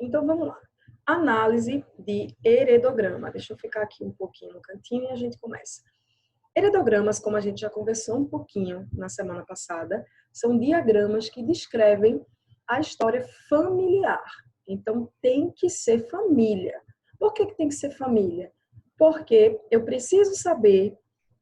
Então, vamos lá. Análise de heredograma. Deixa eu ficar aqui um pouquinho no cantinho e a gente começa. Heredogramas, como a gente já conversou um pouquinho na semana passada, são diagramas que descrevem a história familiar. Então, tem que ser família. Por que tem que ser família? Porque eu preciso saber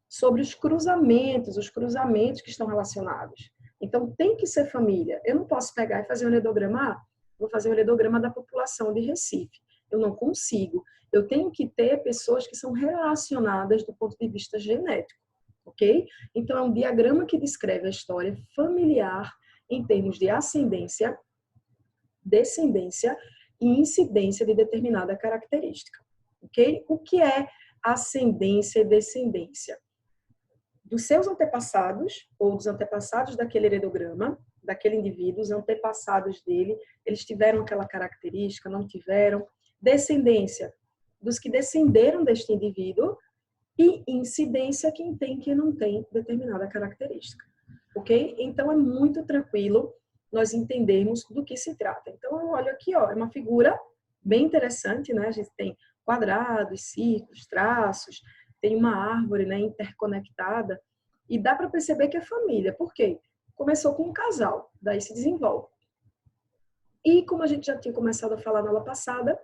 sobre os cruzamentos que estão relacionados. Então, tem que ser família. Eu não posso pegar e fazer um heredograma, vou fazer um heredograma da população de Recife. Eu não consigo. Eu tenho que ter pessoas que são relacionadas do ponto de vista genético, ok? Então, é um diagrama que descreve a história familiar em termos de ascendência, descendência e incidência de determinada característica, ok? O que é ascendência e descendência? Dos seus antepassados, ou dos antepassados daquele heredograma, daquele indivíduo, os antepassados dele, eles tiveram aquela característica, não tiveram. Descendência, dos que descenderam deste indivíduo, e incidência, quem tem e quem não tem determinada característica. Ok? Então, é muito tranquilo nós entendermos do que se trata. Então, eu olho aqui, ó, é uma figura bem interessante, né? A gente tem quadrados, círculos, traços, tem uma árvore, né, interconectada, e dá para perceber que é família. Por quê? Começou com um casal, daí se desenvolve. E como a gente já tinha começado a falar na aula passada,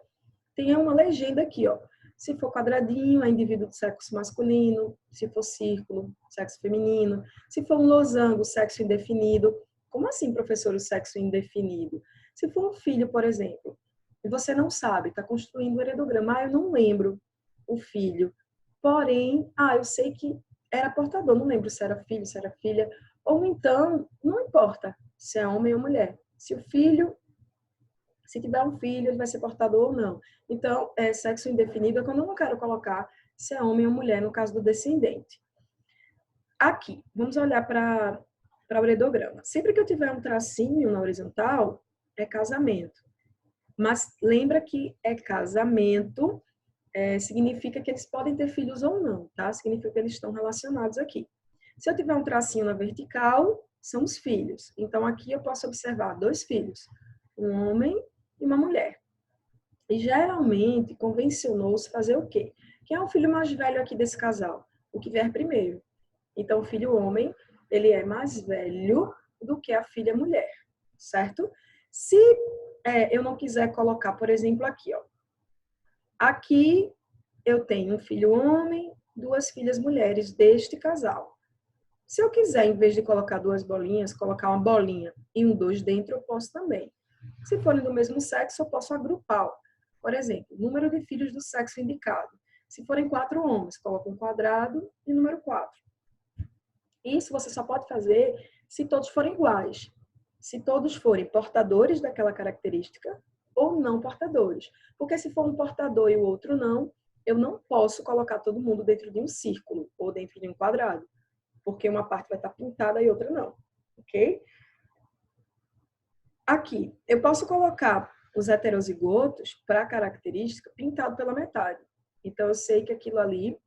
tem uma legenda aqui, ó. Se for quadradinho, é indivíduo de sexo masculino. Se for círculo, sexo feminino. Se for um losango, sexo indefinido. Como assim, professor, o sexo indefinido? Se for um filho, por exemplo, e você não sabe, está construindo um heredograma, eu não lembro o filho. Porém, eu sei que era portador, não lembro se era filho, se era filha. Ou então, não importa se é homem ou mulher. Se tiver um filho, ele vai ser portador ou não. Então, sexo indefinido é quando eu não quero colocar se é homem ou mulher, no caso do descendente. Aqui, vamos olhar para o heredograma. Sempre que eu tiver um tracinho na horizontal, é casamento. Mas lembra que é casamento, significa que eles podem ter filhos ou não, tá? Significa que eles estão relacionados aqui. Se eu tiver um tracinho na vertical, são os filhos. Então, aqui eu posso observar 2 filhos, um homem e uma mulher. E geralmente convencionou-se fazer o quê? Quem é o filho mais velho aqui desse casal? O que vier primeiro. Então, o filho homem, ele é mais velho do que a filha mulher, certo? Se eu não quiser colocar, por exemplo, aqui, ó. Aqui eu tenho um filho homem, 2 filhas mulheres deste casal. Se eu quiser, em vez de colocar 2 bolinhas, colocar uma bolinha e um 2 dentro, eu posso também. Se forem do mesmo sexo, eu posso agrupar. Por exemplo, número de filhos do sexo indicado. Se forem 4 homens, coloca um quadrado e número 4. Isso você só pode fazer se todos forem iguais. Se todos forem portadores daquela característica ou não portadores. Porque se for um portador e o outro não, eu não posso colocar todo mundo dentro de um círculo ou dentro de um quadrado. Porque uma parte vai estar pintada e outra não. Ok? Aqui, eu posso colocar os heterozigotos para a característica pintado pela metade. Então, eu sei que aquilo ali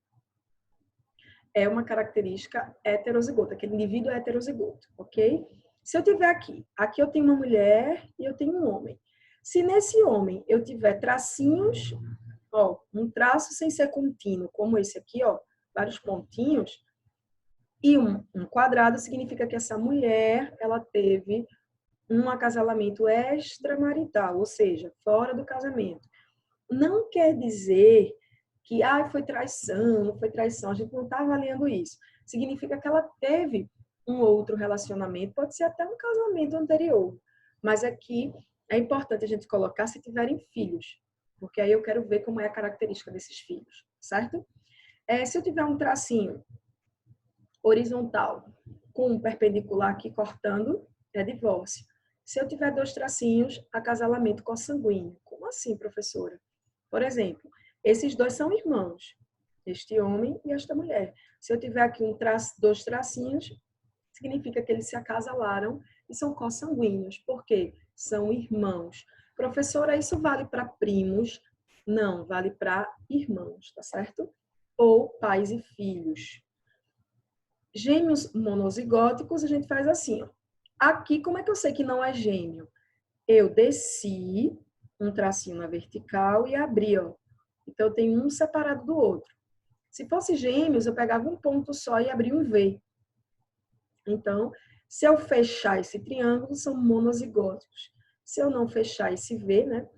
é uma característica heterozigota, aquele indivíduo é heterozigoto, ok? Se eu tiver aqui eu tenho uma mulher e eu tenho um homem. Se nesse homem eu tiver tracinhos, ó, um traço sem ser contínuo, como esse aqui, ó, vários pontinhos, e um quadrado, significa que essa mulher, ela teve um acasalamento extramarital, ou seja, fora do casamento. Não quer dizer que foi traição, não foi traição, a gente não está avaliando isso. Significa que ela teve um outro relacionamento, pode ser até um casamento anterior, mas aqui é importante a gente colocar se tiverem filhos, porque aí eu quero ver como é a característica desses filhos, certo? Se eu tiver um tracinho horizontal com um perpendicular aqui cortando, é divórcio. Se eu tiver 2 tracinhos, acasalamento consanguíneo. Como assim, professora? Por exemplo, esses 2 são irmãos, este homem e esta mulher. Se eu tiver aqui 2 tracinhos, significa que eles se acasalaram e são consanguíneos. Por quê? São irmãos. Professora, isso vale para primos? Não, vale para irmãos, tá certo? Ou pais e filhos. Gêmeos monozigóticos, a gente faz assim, ó. Aqui, como é que eu sei que não é gêmeo? Eu desci um tracinho na vertical e abrir, ó. Então, eu tenho um separado do outro. Se fosse gêmeos, eu pegava um ponto só e abria um V. Então, se eu fechar esse triângulo, são monozigóticos. Se eu não fechar esse V, né,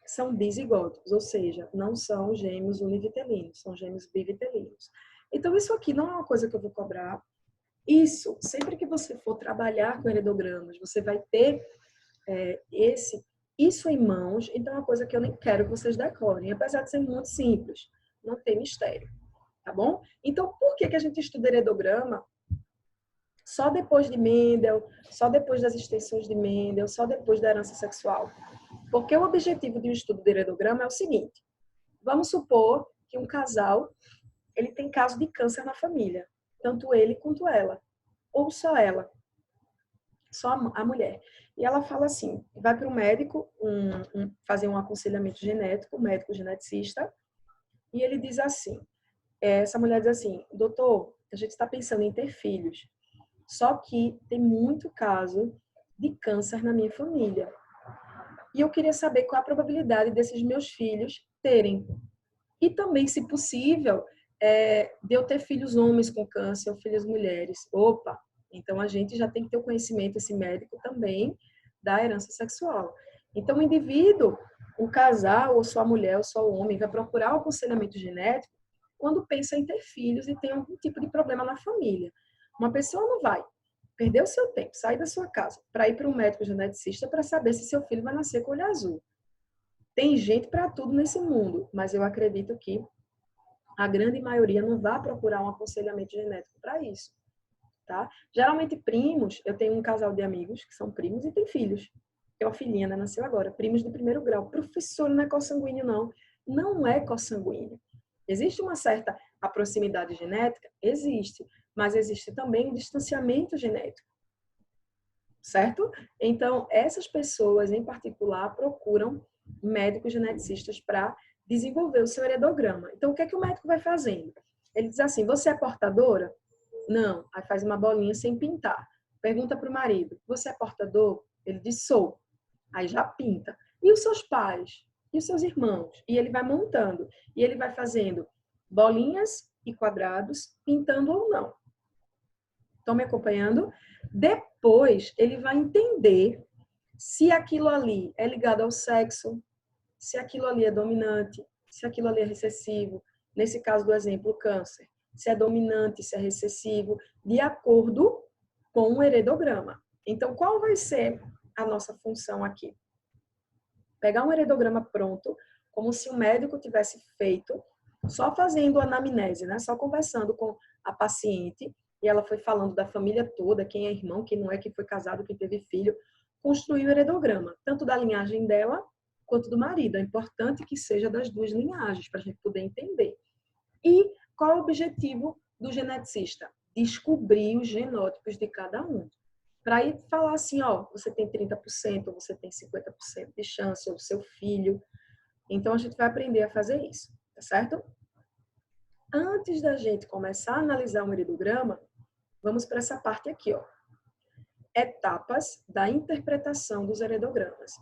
são dizigóticos, ou seja, não são gêmeos univitelinos, são gêmeos bivitelinos. Então, isso aqui não é uma coisa que eu vou cobrar. Isso, sempre que você for trabalhar com heredogramas, você vai ter isso em mãos. Então, é uma coisa que eu nem quero que vocês decorem, apesar de ser muito simples, não tem mistério, tá bom? Então, por que a gente estuda heredograma só depois de Mendel, só depois das extensões de Mendel, só depois da herança sexual? Porque o objetivo de um estudo de heredograma é o seguinte: vamos supor que um casal ele tem caso de câncer na família, tanto ele quanto ela, ou só ela, só a mulher. E ela fala assim, vai para o médico fazer um aconselhamento genético, um médico geneticista, e ele diz assim, essa mulher diz assim, doutor, a gente está pensando em ter filhos, só que tem muito caso de câncer na minha família. E eu queria saber qual a probabilidade desses meus filhos terem. E também, se possível, de eu ter filhos homens com câncer ou filhas mulheres. Opa! Então, a gente já tem que ter o conhecimento, esse médico também, da herança sexual. Então, o indivíduo, o casal, ou só a mulher, ou só o homem, vai procurar o aconselhamento genético quando pensa em ter filhos e tem algum tipo de problema na família. Uma pessoa não vai perder o seu tempo, sair da sua casa, para ir para um médico geneticista para saber se seu filho vai nascer com olho azul. Tem gente para tudo nesse mundo, mas eu acredito que a grande maioria não vai procurar um aconselhamento genético para isso, tá? Geralmente primos, eu tenho um casal de amigos que são primos e têm filhos. Tem uma filhinha, né, nasceu agora, primos de primeiro grau. Professor, não é consanguíneo, não. Não é consanguíneo. Existe uma certa proximidade genética? Existe, mas existe também um distanciamento genético, certo? Então, essas pessoas em particular procuram médicos geneticistas para desenvolver o seu heredograma. Então, o que é que o médico vai fazendo? Ele diz assim, você é portadora? Não. Aí faz uma bolinha sem pintar. Pergunta para o marido, você é portador? Ele diz, sou. Aí já pinta. E os seus pais? E os seus irmãos? E ele vai montando. E ele vai fazendo bolinhas e quadrados, pintando ou não. Estão me acompanhando? Depois, ele vai entender se aquilo ali é ligado ao sexo, se aquilo ali é dominante, se aquilo ali é recessivo. Nesse caso do exemplo, o câncer. Se é dominante, se é recessivo, de acordo com o heredograma. Então, qual vai ser a nossa função aqui? Pegar um heredograma pronto, como se o médico tivesse feito, só fazendo anamnese, né? Só conversando com a paciente, e ela foi falando da família toda, quem é irmão, quem não é, quem foi casado, quem teve filho, construir o heredograma, tanto da linhagem dela quanto do marido. É importante que seja das duas linhagens, para a gente poder entender. E qual é o objetivo do geneticista? Descobrir os genótipos de cada um. Para ir falar assim, ó, você tem 30%, ou você tem 50% de chance, ou seu filho. Então, a gente vai aprender a fazer isso, tá certo? Antes da gente começar a analisar um heredograma, vamos para essa parte aqui, ó. Etapas da interpretação dos heredogramas.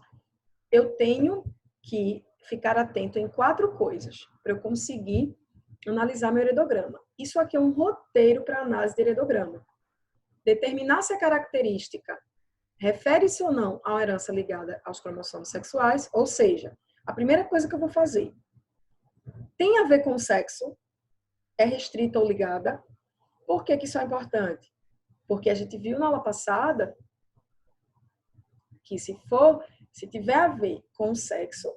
Eu tenho que ficar atento em 4 coisas para eu conseguir analisar meu heredograma. Isso aqui é um roteiro para análise de heredograma. Determinar se a característica refere-se ou não a uma herança ligada aos cromossomos sexuais, ou seja, a primeira coisa que eu vou fazer tem a ver com o sexo, é restrita ou ligada. Por que isso é importante? Porque a gente viu na aula passada que se tiver a ver com o sexo,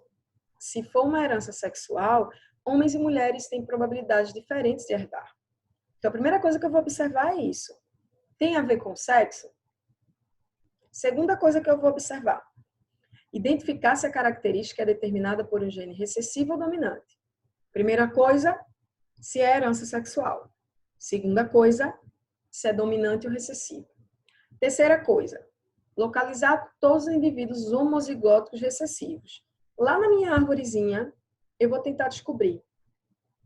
se for uma herança sexual, homens e mulheres têm probabilidades diferentes de herdar. Então, a primeira coisa que eu vou observar é isso. Tem a ver com o sexo? Segunda coisa que eu vou observar. Identificar se a característica é determinada por um gene recessivo ou dominante. Primeira coisa, se é herança sexual. Segunda coisa, se é dominante ou recessivo. Terceira coisa, localizar todos os indivíduos homozigóticos recessivos. Lá na minha árvorezinha, eu vou tentar descobrir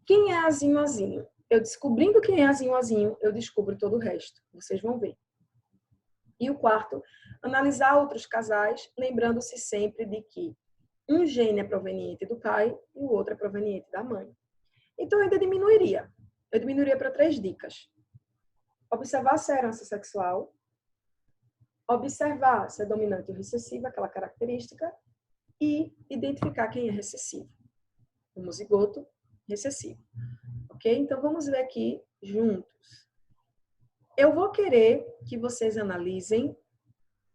quem é azinho azinho. Eu descobrindo quem é azinho azinho, eu descubro todo o resto. Vocês vão ver. E o quarto, analisar outros casais, lembrando-se sempre de que Um gene é proveniente do pai e o outro é proveniente da mãe. Então, eu ainda diminuiria. Eu diminuiria para 3 dicas. Observar se é herança sexual, observar se é dominante ou recessiva, aquela característica, e identificar quem é recessivo. Homozigoto, recessivo. Ok? Então, vamos ver aqui juntos. Eu vou querer que vocês analisem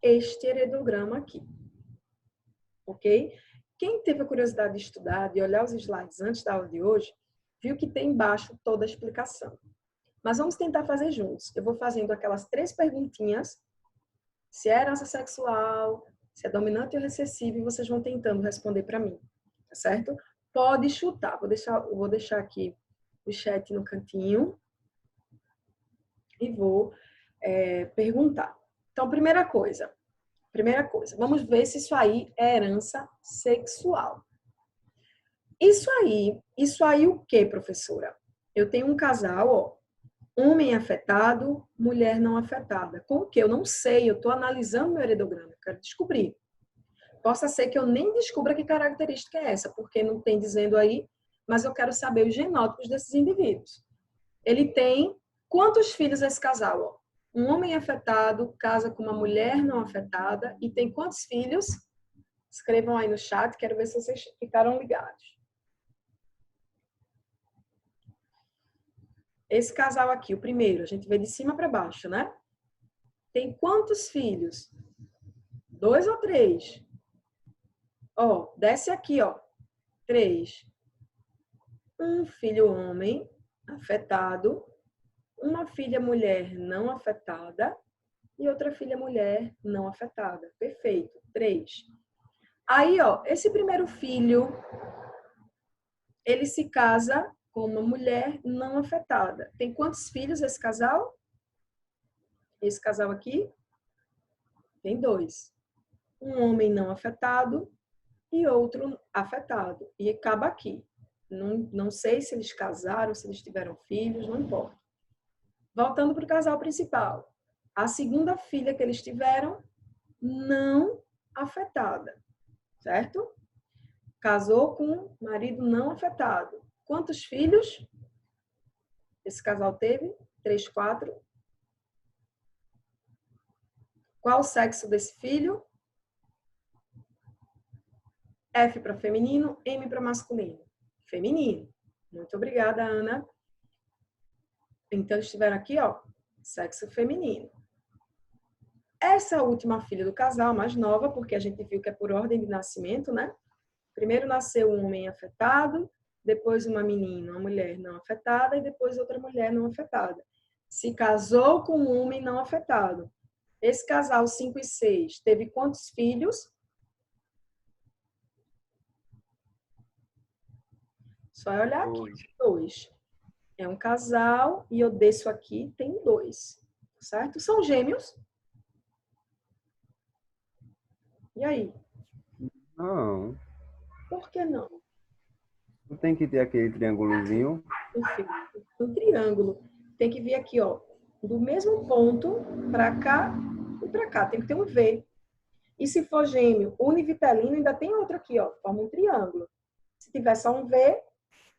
este heredograma aqui. Ok? Quem teve a curiosidade de estudar, de olhar os slides antes da aula de hoje, viu que tem embaixo toda a explicação. Mas vamos tentar fazer juntos. Eu vou fazendo aquelas 3 perguntinhas, se é herança sexual, se é dominante ou recessivo, e vocês vão tentando responder para mim, tá certo? Pode chutar. Vou deixar aqui o chat no cantinho e vou perguntar. Então, primeira coisa, vamos ver se isso aí é herança sexual. Isso aí o que, professora? Eu tenho um casal, ó, homem afetado, mulher não afetada. Com o que? Eu não sei, eu estou analisando meu heredograma, eu quero descobrir. Possa ser que eu nem descubra que característica é essa, porque não tem dizendo aí, mas eu quero saber os genótipos desses indivíduos. Ele tem quantos filhos esse casal? Ó? Um homem afetado casa com uma mulher não afetada e tem quantos filhos? Escrevam aí no chat, quero ver se vocês ficaram ligados. Esse casal aqui, o primeiro, a gente vê de cima para baixo, né? Tem quantos filhos? 2 ou 3? Ó, desce aqui, ó. 3. Um filho homem afetado, uma filha mulher não afetada e outra filha mulher não afetada. Perfeito. 3. Aí, ó, esse primeiro filho, ele se casa com uma mulher não afetada. Tem quantos filhos esse casal? Esse casal aqui tem 2. Um homem não afetado e outro afetado. E acaba aqui. Não sei se eles casaram, se eles tiveram filhos, não importa. Voltando para o casal principal. A segunda filha que eles tiveram, não afetada, certo? Casou com marido não afetado. Quantos filhos esse casal teve? 3, 4. Qual o sexo desse filho? F para feminino, M para masculino. Feminino. Muito obrigada, Ana. Então, eles tiveram aqui, ó, sexo feminino. Essa última filha do casal, mais nova, porque a gente viu que é por ordem de nascimento, né? Primeiro nasceu um homem afetado, depois uma menina, uma mulher não afetada, e depois outra mulher não afetada. Se casou com um homem não afetado. Esse casal 5 e 6 teve quantos filhos? Só olhar aqui. 2. É um casal e eu desço aqui, tem 2. Certo? São gêmeos. E aí? Não. Por que não? Não tem que ter aquele triângulozinho. Perfeito. Um triângulo. Tem que vir aqui, ó, do mesmo ponto para cá e para cá. Tem que ter um V. E se for gêmeo univitelino, ainda tem outro aqui, ó, forma um triângulo. Se tiver só um V,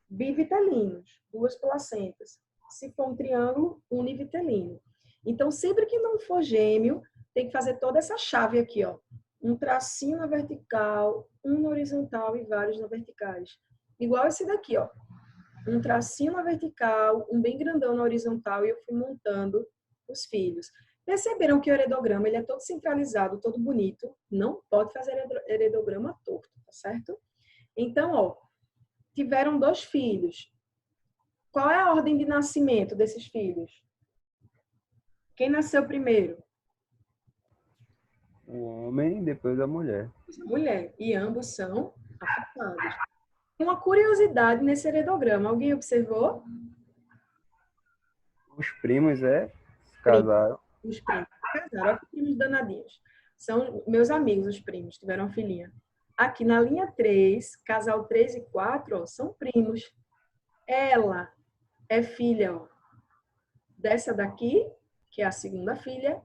bivitelinos, 2 placentas. Se for um triângulo, univitelino. Então, sempre que não for gêmeo, tem que fazer toda essa chave aqui, ó. Um tracinho na vertical, um na horizontal e vários na verticais. Igual esse daqui, ó. Um tracinho na vertical, um bem grandão na horizontal e eu fui montando os filhos. Perceberam que o heredograma ele é todo centralizado, todo bonito. Não pode fazer heredograma torto, tá certo? Então, ó, tiveram 2 filhos. Qual é a ordem de nascimento desses filhos? Quem nasceu primeiro? O homem, depois a mulher. A mulher. E ambos são afetados. Uma curiosidade nesse heredograma. Alguém observou? Os primos, Primos. casaram. Os primos. Casaram. Olha que primos danadinhos. São meus amigos, os primos. Tiveram uma filhinha. Aqui na linha 3, casal 3 e 4, ó, são primos. Ela é filha, ó, dessa daqui, que é a segunda filha,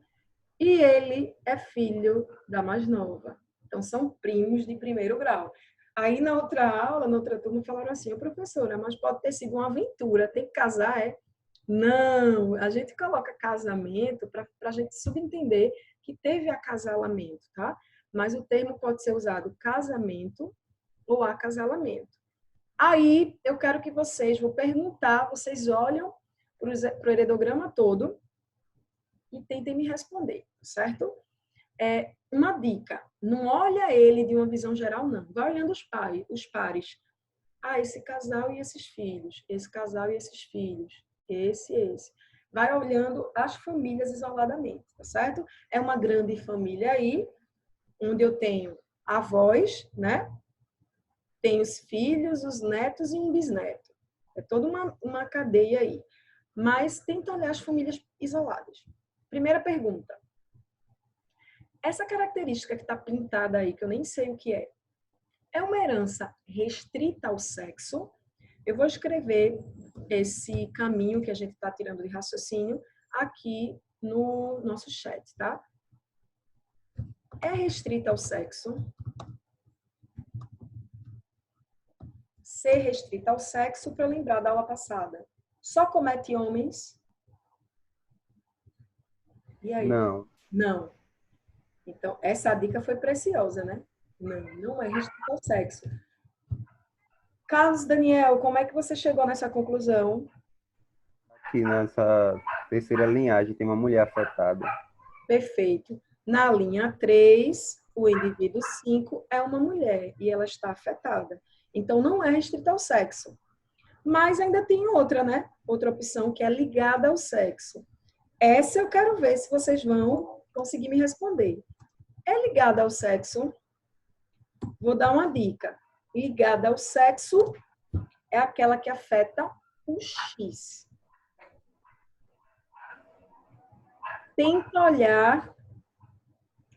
e ele é filho da mais nova. Então, são primos de primeiro grau. Aí na outra aula, na outra turma, falaram assim, "Ô, professora, mas pode ter sido uma aventura, tem que casar, é?" Não, a gente coloca casamento para a gente subentender que teve acasalamento, tá? Mas o termo pode ser usado casamento ou acasalamento. Aí eu quero que vocês, vou perguntar, vocês olham para o heredograma todo e tentem me responder, certo? Uma dica, não olha ele de uma visão geral, não. Vai olhando os pares. Ah, esse casal e esses filhos, esse casal e esses filhos, esse. Vai olhando as famílias isoladamente, tá certo? É uma grande família aí, onde eu tenho avós, né? Tem os filhos, os netos e um bisneto. É toda uma cadeia aí. Mas tenta olhar as famílias isoladas. Primeira pergunta. Essa característica que está pintada aí, que eu nem sei o que é uma herança restrita ao sexo? Eu vou escrever esse caminho que a gente está tirando de raciocínio aqui no nosso chat, tá? É restrita ao sexo? Ser restrita ao sexo, para lembrar da aula passada, só comete homens? E aí? Não. Não. Então, essa dica foi preciosa, né? Não é restrita ao sexo. Carlos Daniel, como é que você chegou nessa conclusão? Aqui nessa terceira linhagem tem uma mulher afetada. Perfeito. Na linha 3, o indivíduo 5 é uma mulher e ela está afetada. Então, não é restrita ao sexo. Mas ainda tem outra, né? Outra opção que é ligada ao sexo. Essa eu quero ver se vocês vão conseguir me responder. É ligada ao sexo? Vou dar uma dica. Ligada ao sexo é aquela que afeta o X. Tenta olhar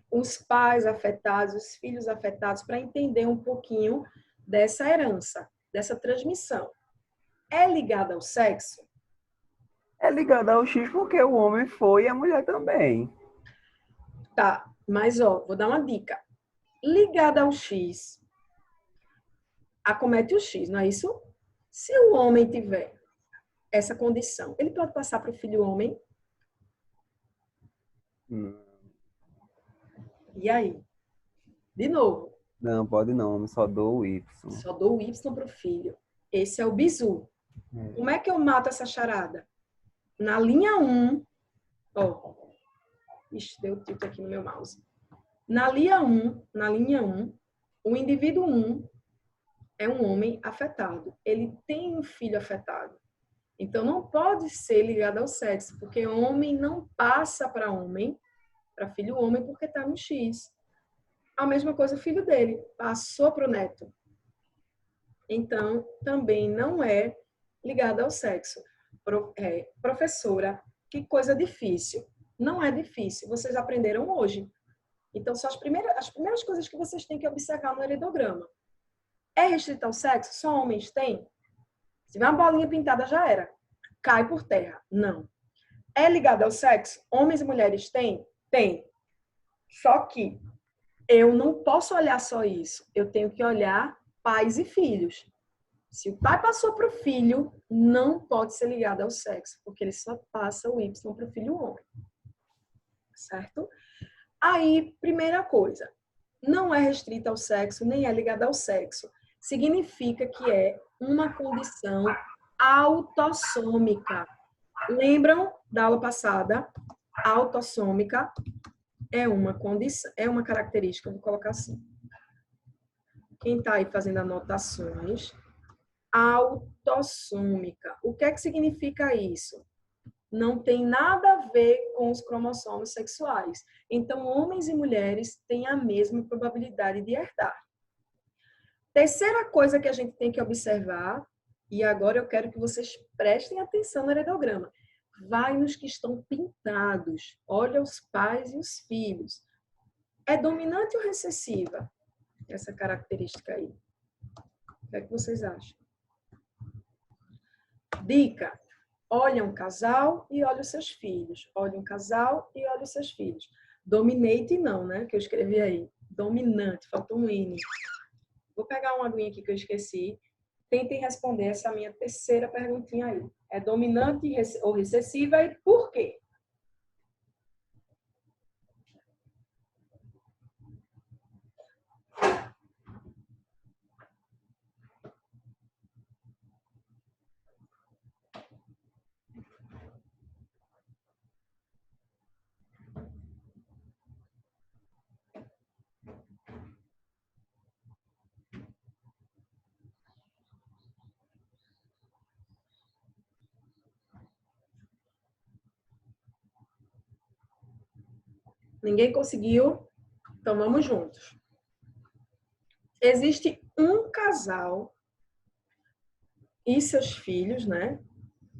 os pais afetados, os filhos afetados, para entender um pouquinho dessa herança, dessa transmissão. É ligada ao sexo? É ligada ao X porque o homem foi e a mulher também. Tá, mas ó, vou dar uma dica. Ligada ao X, acomete o X, não é isso? Se o homem tiver essa condição, ele pode passar para o filho homem? Hum. E aí? De novo, Não, pode não, homem só dou o Y. só dou o Y para o filho. Esse é o bizu. Como é que eu mato essa charada? Na linha 1, ó, ixi, deu tilt aqui no meu mouse. Na linha 1, o indivíduo 1 é um homem afetado. Ele tem um filho afetado. Então, não pode ser ligado ao sexo, porque homem não passa para homem, para filho homem, porque está no X. A mesma coisa o filho dele, passou para o neto. Então, também não é ligado ao sexo. Professora, que coisa difícil. Não é difícil, vocês aprenderam hoje. Então, são as primeiras coisas que vocês têm que observar no heredograma. É restrito ao sexo? Só homens têm? Se tiver uma bolinha pintada, já era. Cai por terra. Não. É ligado ao sexo? Homens e mulheres têm? Tem. Só que eu não posso olhar só isso. Eu tenho que olhar pais e filhos. Se o pai passou para o filho, não pode ser ligado ao sexo, porque ele só passa o Y para o filho homem. Certo? Aí, primeira coisa, não é restrita ao sexo, nem é ligada ao sexo. Significa que é uma condição autossômica. Lembram da aula passada? Autossômica é uma condição, é uma característica, vou colocar assim. Quem está aí fazendo anotações, autossômica. O que é que significa isso? Não tem nada a ver com os cromossomos sexuais. Então, homens e mulheres têm a mesma probabilidade de herdar. Terceira coisa que a gente tem que observar, e agora eu quero que vocês prestem atenção no heredograma. Vai nos que estão pintados. Olha os pais e os filhos. É dominante ou recessiva essa característica aí? O que é que vocês acham? Dica. Olha um casal e olha os seus filhos. Olha um casal e olha os seus filhos. Dominante não, né? Que eu escrevi aí. Dominante, faltou um N. Vou pegar uma aguinha aqui que eu esqueci. Tentem responder essa minha terceira perguntinha aí. É dominante ou recessiva e por quê? Ninguém conseguiu? Então vamos juntos. Existe um casal e seus filhos, né,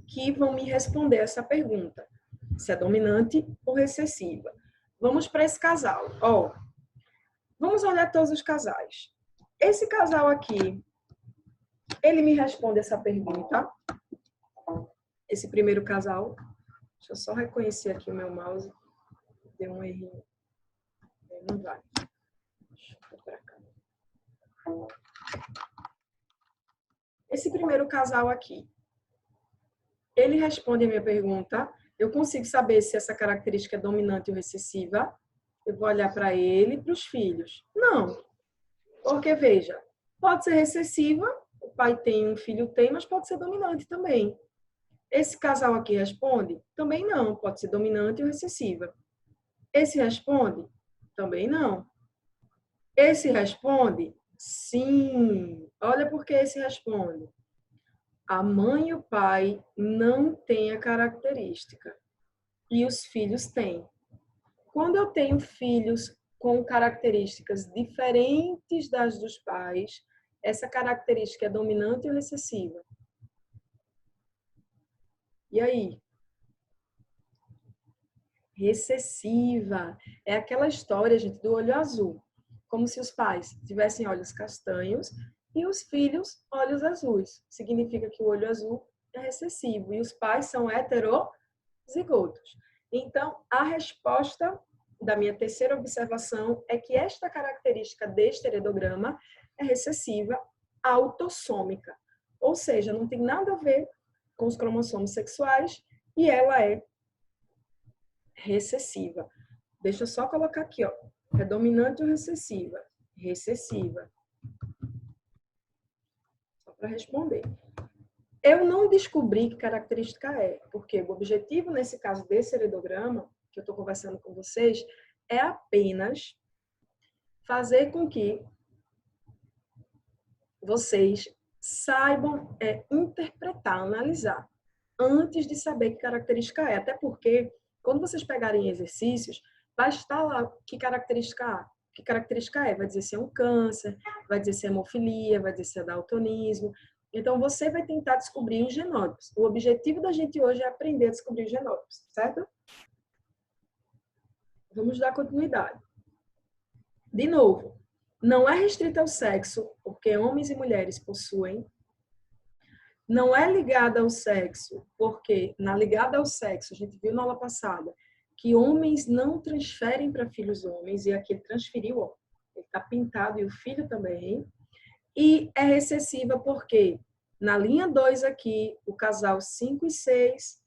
que vão me responder essa pergunta. Se é dominante ou recessiva. Vamos para esse casal. Ó, vamos olhar todos os casais. Esse casal aqui, ele me responde essa pergunta. Esse primeiro casal. Deixa eu só reconhecer aqui o meu mouse. Deu um errinho. Não vai. Deixa eu para cá. Esse primeiro casal aqui, ele responde a minha pergunta. Eu consigo saber se essa característica é dominante ou recessiva. Eu vou olhar para ele e para os filhos. Não. Porque, veja, pode ser recessiva, o pai tem, um filho tem, mas pode ser dominante também. Esse casal aqui responde? Também não, pode ser dominante ou recessiva. Esse responde? Também não. Esse responde? Sim. Olha por que esse responde. A mãe e o pai não têm a característica e os filhos têm. Quando eu tenho filhos com características diferentes das dos pais, essa característica é dominante ou recessiva? E aí? Recessiva. É aquela história, gente, do olho azul. Como se os pais tivessem olhos castanhos e os filhos olhos azuis. Significa que o olho azul é recessivo e os pais são heterozigotos. Então, a resposta da minha terceira observação é que esta característica deste heredograma é recessiva autossômica. Ou seja, não tem nada a ver com os cromossomos sexuais e ela é recessiva. Deixa eu só colocar aqui, ó. É dominante ou recessiva? Recessiva. Só para responder. Eu não descobri que característica é, porque o objetivo, nesse caso desse heredograma, que eu estou conversando com vocês, é apenas fazer com que vocês saibam interpretar, analisar, antes de saber que característica é. Até porque, quando vocês pegarem exercícios, vai estar lá que característica há. Que característica é? Vai dizer se é um câncer, vai dizer se é hemofilia, vai dizer se é daltonismo. Então, você vai tentar descobrir os genótipos. O objetivo da gente hoje é aprender a descobrir os genótipos, certo? Vamos dar continuidade. De novo, não é restrita ao sexo, porque homens e mulheres possuem. Não é ligada ao sexo, porque na ligada ao sexo, a gente viu na aula passada, que homens não transferem para filhos homens, e aqui ele transferiu, ó, ele está pintado e o filho também. E é recessiva porque na linha 2 aqui, o casal 5 e 6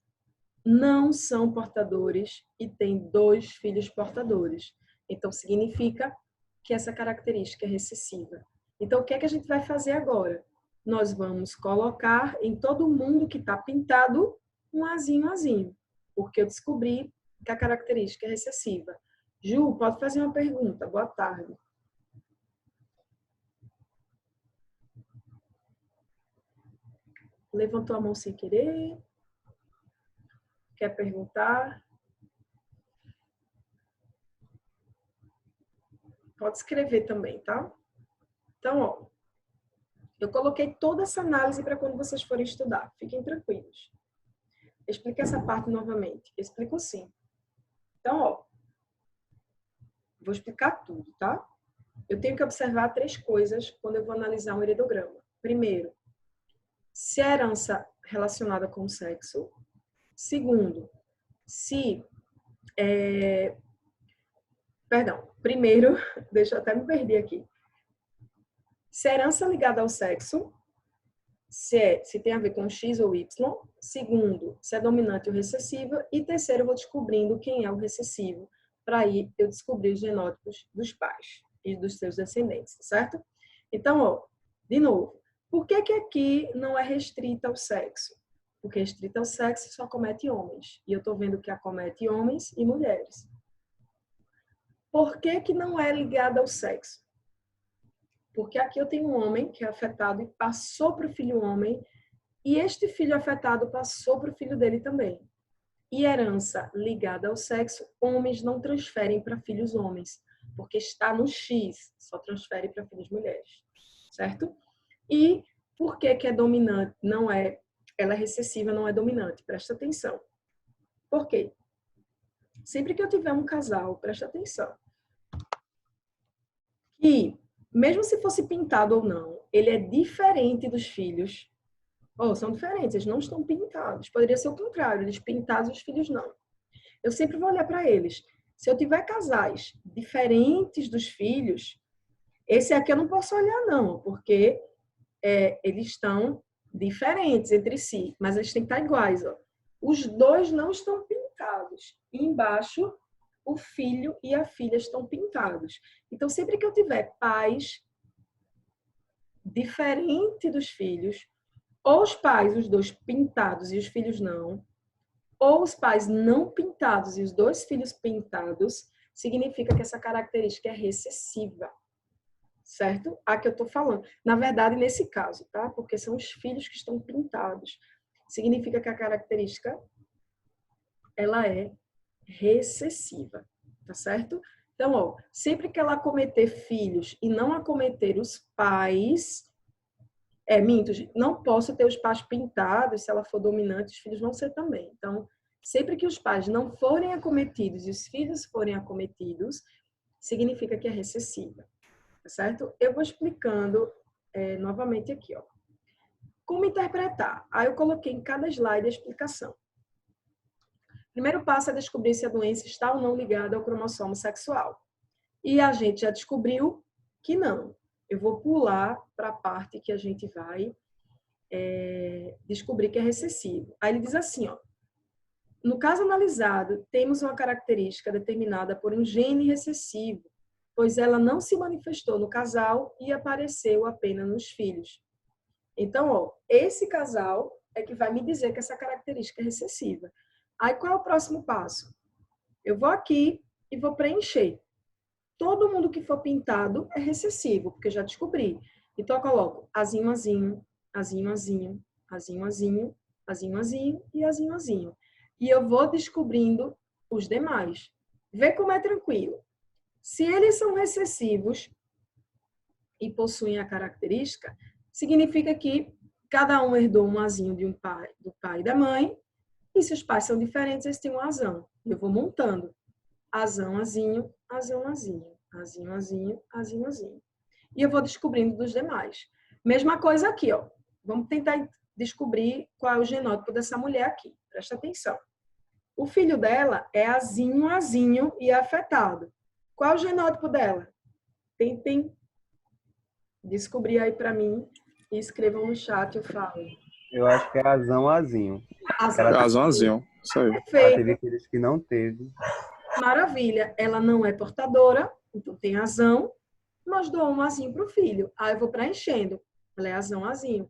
não são portadores e tem 2 filhos portadores. Então, significa que essa característica é recessiva. Então, o que é que a gente vai fazer agora? Nós vamos colocar em todo mundo que está pintado um azinho, porque eu descobri que a característica é recessiva. Ju, pode fazer uma pergunta. Boa tarde. Levantou a mão sem querer? Quer perguntar? Pode escrever também, tá? Então, ó, eu coloquei toda essa análise para quando vocês forem estudar. Fiquem tranquilos. Explique essa parte novamente. Explico sim. Então, ó, vou explicar tudo, tá? Eu tenho que observar 3 coisas quando eu vou analisar um heredograma. Primeiro, se a herança relacionada com o sexo. Segundo, se Perdão. Primeiro, deixa eu até me perder aqui. Se é herança ligada ao sexo, se tem a ver com X ou Y. Segundo, se é dominante ou recessiva. E terceiro, eu vou descobrindo quem é o recessivo, para aí eu descobrir os genótipos dos pais e dos seus descendentes, certo? Então, ó, de novo, por que que aqui não é restrita ao sexo? Porque restrita ao sexo só acomete homens. E eu estou vendo que acomete homens e mulheres. Por que que não é ligada ao sexo? Porque aqui eu tenho um homem que é afetado e passou para o filho homem, e este filho afetado passou para o filho dele também. E herança ligada ao sexo, homens não transferem para filhos homens, porque está no X, só transfere para filhos mulheres, certo? E por que que é dominante? Não é, ela é recessiva, não é dominante. Presta atenção. Por quê? Sempre que eu tiver um casal, presta atenção, que mesmo se fosse pintado ou não, ele é diferente dos filhos. São diferentes, eles não estão pintados. Poderia ser o contrário, eles pintados e os filhos não. Eu sempre vou olhar para eles. Se eu tiver casais diferentes dos filhos, esse aqui eu não posso olhar não, porque eles estão diferentes entre si, mas eles têm que estar iguais. Ó. Os dois não estão pintados. E embaixo, o filho e a filha estão pintados. Então, sempre que eu tiver pais diferentes dos filhos, ou os pais, os dois pintados e os filhos não, ou os pais não pintados e os dois filhos pintados, significa que essa característica é recessiva. Certo? A que eu estou falando. Na verdade, nesse caso, tá? Porque são os filhos que estão pintados. Significa que a característica, ela é recessiva. Tá certo? Então, ó, sempre que ela acometer filhos e não acometer os pais, minto, não posso ter os pais pintados, se ela for dominante, os filhos vão ser também. Então, sempre que os pais não forem acometidos e os filhos forem acometidos, significa que é recessiva. Certo? Eu vou explicando novamente aqui, ó. Como interpretar? Aí eu coloquei em cada slide a explicação. Primeiro passo é descobrir se a doença está ou não ligada ao cromossomo sexual. E a gente já descobriu que não. Eu vou pular para a parte que a gente vai descobrir que é recessivo. Aí ele diz assim, ó. No caso analisado, temos uma característica determinada por um gene recessivo, pois ela não se manifestou no casal e apareceu apenas nos filhos. Então, ó, esse casal é que vai me dizer que essa característica é recessiva. Aí, qual é o próximo passo? Eu vou aqui e vou preencher. Todo mundo que for pintado é recessivo, porque eu já descobri. Então, eu coloco azinho, azinho, azinho, azinho, azinho, azinho, azinho, azinho e azinho, azinho. E eu vou descobrindo os demais. Vê como é tranquilo. Se eles são recessivos e possuem a característica, significa que cada um herdou um azinho de do pai e da mãe, e se os pais são diferentes, eles têm um azão. Eu vou montando. Azão, azinho, azão, azinho, azinho, azinho, azinho, azinho. E eu vou descobrindo dos demais. Mesma coisa aqui, ó. Vamos tentar descobrir qual é o genótipo dessa mulher aqui. Presta atenção. O filho dela é azinho, azinho e afetado. Qual é o genótipo dela? Tentem descobrir aí para mim e escrevam no chat, eu falo. Eu acho que é azão, azinho. Azãozinho, isso aí. Ela Perfeito, teve aqueles que não teve. maravilha. Ela não é portadora, então tem azão, mas dou um azinho para o filho. Aí eu vou preenchendo. Ela é azão, azinho.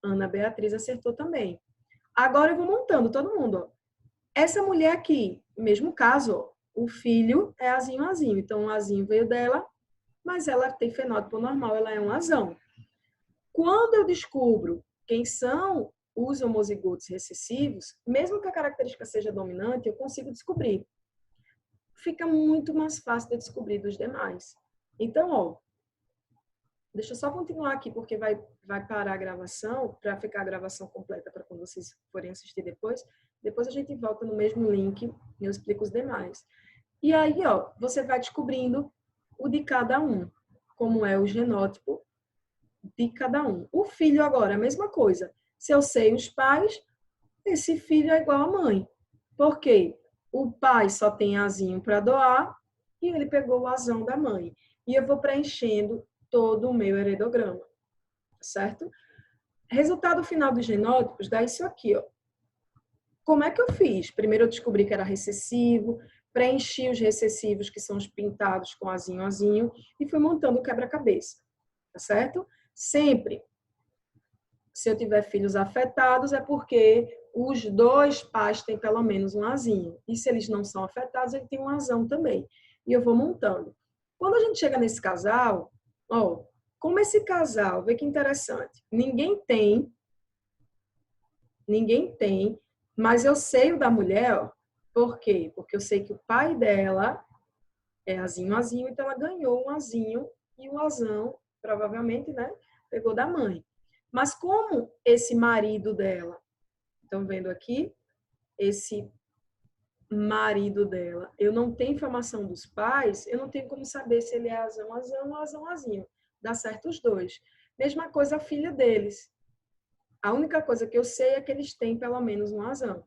Ana Beatriz acertou também. Agora eu vou montando todo mundo. Ó. Essa mulher aqui, mesmo caso, ó, o filho é azinho, azinho. Então o azinho veio dela, mas ela tem fenótipo normal, ela é um azão. Quando eu descubro quem são os homozigotos recessivos, mesmo que a característica seja dominante, eu consigo descobrir. Fica muito mais fácil de descobrir dos demais. Então, ó, deixa eu só continuar aqui, porque vai parar a gravação, para ficar a gravação completa para quando vocês forem assistir depois. Depois a gente volta no mesmo link e eu explico os demais. E aí, ó, você vai descobrindo o de cada um, como é o genótipo de cada um. O filho agora, a mesma coisa. Se eu sei os pais, esse filho é igual à mãe. Por quê? O pai só tem azinho para doar e ele pegou o azão da mãe. E eu vou preenchendo todo o meu heredograma, certo? Resultado final dos genótipos dá isso aqui, ó. Como é que eu fiz? Primeiro eu descobri que era recessivo, preenchi os recessivos, que são os pintados com azinho, azinho, e fui montando o quebra-cabeça, tá certo? Sempre, se eu tiver filhos afetados, é porque os dois pais têm pelo menos um azinho. E se eles não são afetados, ele tem um azão também. E eu vou montando. Quando a gente chega nesse casal, ó, como esse casal, vê que interessante, ninguém tem, mas eu sei o da mulher, ó. Por quê? Porque eu sei que o pai dela é azinho, azinho, então ela ganhou um azinho e o azão, provavelmente, né, pegou da mãe. Mas como esse marido dela, estão vendo aqui? Esse marido dela, eu não tenho informação dos pais, eu não tenho como saber se ele é azão, azão ou azão, azinho. Dá certo os dois. Mesma coisa a filha deles. A única coisa que eu sei é que eles têm pelo menos um azão.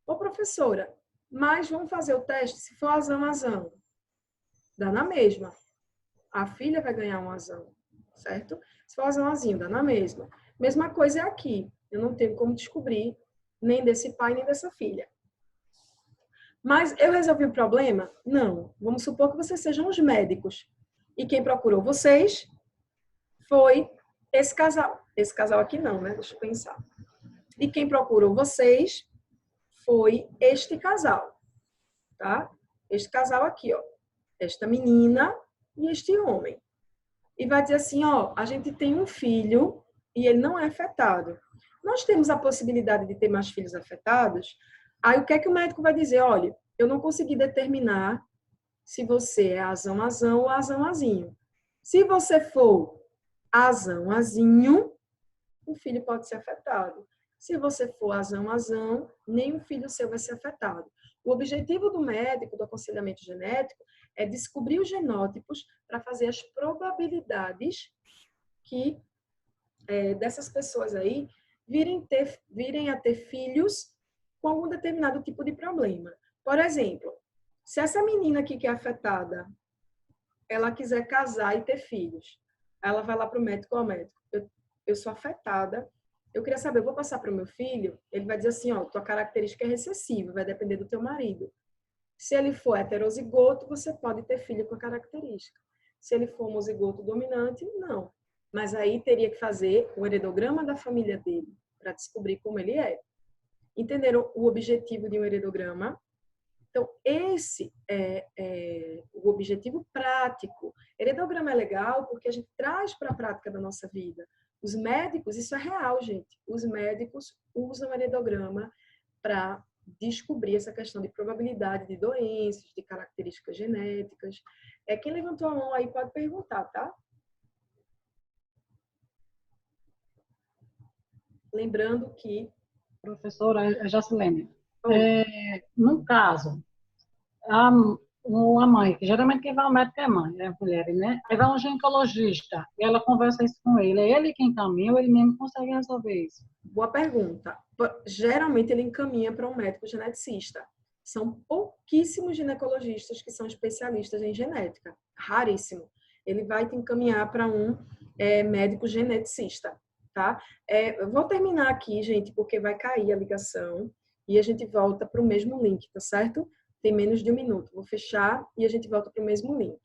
Ô, professora, mas vamos fazer o teste se for azão, azão. Dá na mesma. A filha vai ganhar um azão, certo? Se for azão, azinho, dá na mesma. Mesma coisa é aqui. Eu não tenho como descobrir nem desse pai, nem dessa filha. Mas eu resolvi o problema? Não. Vamos supor que vocês sejam os médicos. E quem procurou vocês foi esse casal. Esse casal aqui não, né? Deixa eu pensar. E quem procurou vocês foi este casal, tá? Este casal aqui, ó. Esta menina e este homem. E vai dizer assim, ó, a gente tem um filho e ele não é afetado. Nós temos a possibilidade de ter mais filhos afetados. Aí o que é que o médico vai dizer? Olha, eu não consegui determinar se você é azão, azão ou azão, azinho. Se você for azão, azinho, o filho pode ser afetado. Se você for azão, azão, nenhum filho seu vai ser afetado. O objetivo do médico, do aconselhamento genético, é descobrir os genótipos para fazer as probabilidades que dessas pessoas aí virem a ter filhos com algum determinado tipo de problema. Por exemplo, se essa menina aqui que é afetada, ela quiser casar e ter filhos, ela vai lá para o médico, ó, médico, eu sou afetada, eu queria saber, eu vou passar para o meu filho? Ele vai dizer assim, ó, tua característica é recessiva, vai depender do teu marido. Se ele for heterozigoto, você pode ter filho com a característica. Se ele for homozigoto dominante, não. Mas aí teria que fazer o heredograma da família dele para descobrir como ele é. Entenderam o objetivo de um heredograma? Então, esse é o objetivo prático. Heredograma é legal porque a gente traz para a prática da nossa vida. Os médicos, isso é real, gente. Os médicos usam heredograma para descobrir essa questão de probabilidade de doenças, de características genéticas. Quem levantou a mão aí pode perguntar, tá? Lembrando que... Professora Jacilene, no caso, a mãe, que geralmente quem vai ao médico é a mãe, é a mulher, né? Aí vai um ginecologista e ela conversa isso com ele. É ele quem encaminha ou ele mesmo consegue resolver isso? Boa pergunta. Geralmente ele encaminha para um médico geneticista. São pouquíssimos ginecologistas que são especialistas em genética. Raríssimo. Ele vai te encaminhar para um médico geneticista, tá? Eu vou terminar aqui, gente, porque vai cair a ligação e a gente volta para o mesmo link, tá certo? Tem menos de 1 minuto. Vou fechar e a gente volta para o mesmo link.